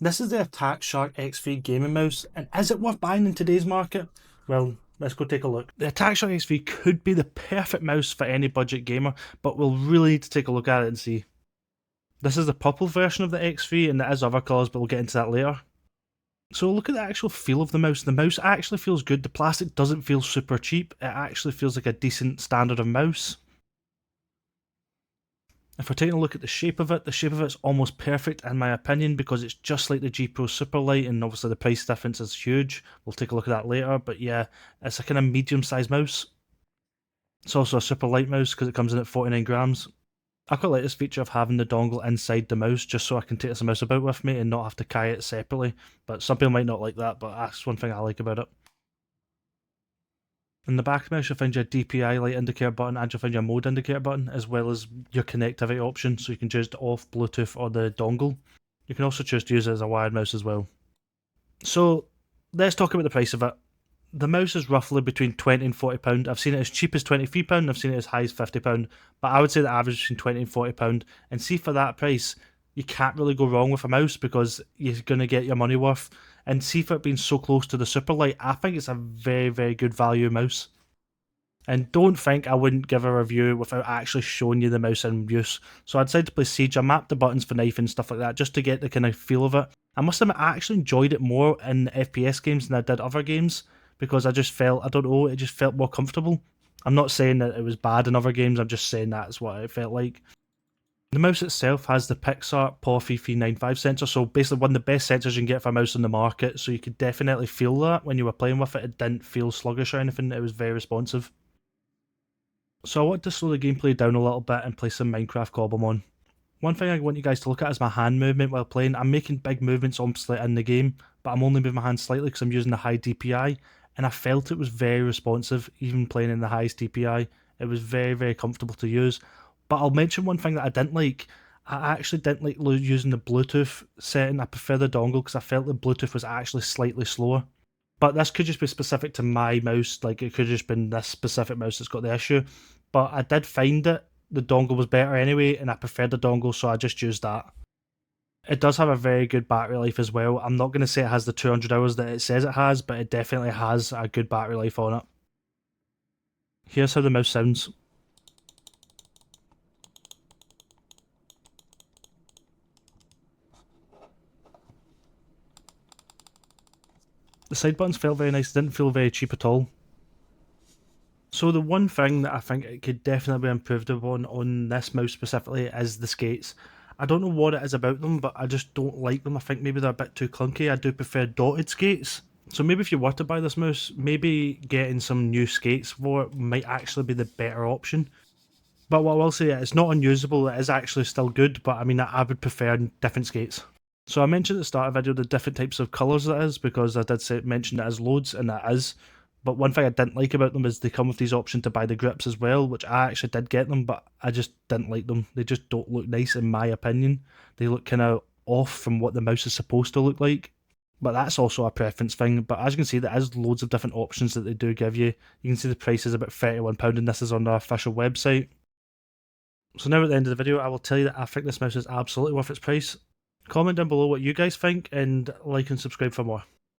This is the Attack Shark X3 gaming mouse, and is it worth buying in today's market? Well, let's go take a look. The Attack Shark X3 could be the perfect mouse for any budget gamer, but we'll really need to take a look at it and see. This is the purple version of the X3, and there is other colours, but we'll get into that later. So look at the actual feel of the mouse. The mouse actually feels good. The plastic doesn't feel super cheap. It actually feels like a decent standard of mouse. If we're taking a look at the shape of it's almost perfect in my opinion because it's just like the G Pro Superlight, and obviously the price difference is huge. We'll take a look at that later, but yeah, it's a kind of medium sized mouse. It's also a super light mouse because it comes in at 49 grams. I quite like this feature of having the dongle inside the mouse just so I can take this mouse about with me and not have to carry it separately, but some people might not like that, but that's one thing I like about it. In the back of the mouse, you'll find your DPI light indicator button and you'll find your mode indicator button, as well as your connectivity option, so you can choose it off Bluetooth or the dongle. You can also choose to use it as a wired mouse as well. So, let's talk about the price of it. The mouse is roughly between £20 and £40. I've seen it as cheap as £23, I've seen it as high as £50, but I would say the average is between £20 and £40. And see, for that price, you can't really go wrong with a mouse because you're going to get your money worth. And see, for it being so close to the Superlight, I think it's a very, very good value mouse. And don't think I wouldn't give a review without actually showing you the mouse in use. So I decided to play Siege. I mapped the buttons for knife and stuff like that just to get the kind of feel of it. I must admit, I actually enjoyed it more in FPS games than I did other games because I just felt, I don't know, it just felt more comfortable. I'm not saying that it was bad in other games, I'm just saying that's what it felt like. The mouse itself has the Pixar PAW 3395 sensor, so basically one of the best sensors you can get for a mouse on the market, so you could definitely feel that when you were playing with it. It didn't feel sluggish or anything, it was very responsive. So I want to slow the gameplay down a little bit and play some Minecraft Cobblemon. One thing I want you guys to look at is my hand movement while playing. I'm making big movements obviously in the game, but I'm only moving my hand slightly because I'm using the high DPI, and I felt it was very responsive, even playing in the highest DPI. It was very, very comfortable to use. But I'll mention one thing that I didn't like. I actually didn't like using the Bluetooth setting. I prefer the dongle because I felt the Bluetooth was actually slightly slower. But this could just be specific to my mouse, like it could have just been this specific mouse that's got the issue. But I did find it, the dongle was better anyway, and I preferred the dongle, so I just used that. It does have a very good battery life as well. I'm not going to say it has the 200 hours that it says it has, but it definitely has a good battery life on it. Here's how the mouse sounds. The side buttons felt very nice, didn't feel very cheap at all. So the one thing that I think it could definitely be improved upon on this mouse specifically is the skates. I don't know what it is about them, but I just don't like them. I think maybe they're a bit too clunky. I do prefer dotted skates. So maybe if you were to buy this mouse, maybe getting some new skates for it might actually be the better option. But what I will say, it's not unusable, it is actually still good, but I mean, I would prefer different skates. So I mentioned at the start of the video the different types of colours it is, because I did mention it as loads, and it is. But one thing I didn't like about them is they come with these options to buy the grips as well, which I actually did get them, but I just didn't like them. They just don't look nice in my opinion. They look kind of off from what the mouse is supposed to look like. But that's also a preference thing. But as you can see, there is loads of different options that they do give you. You can see the price is about £31, and this is on the official website. So now at the end of the video, I will tell you that I think this mouse is absolutely worth its price. Comment down below what you guys think, and like and subscribe for more.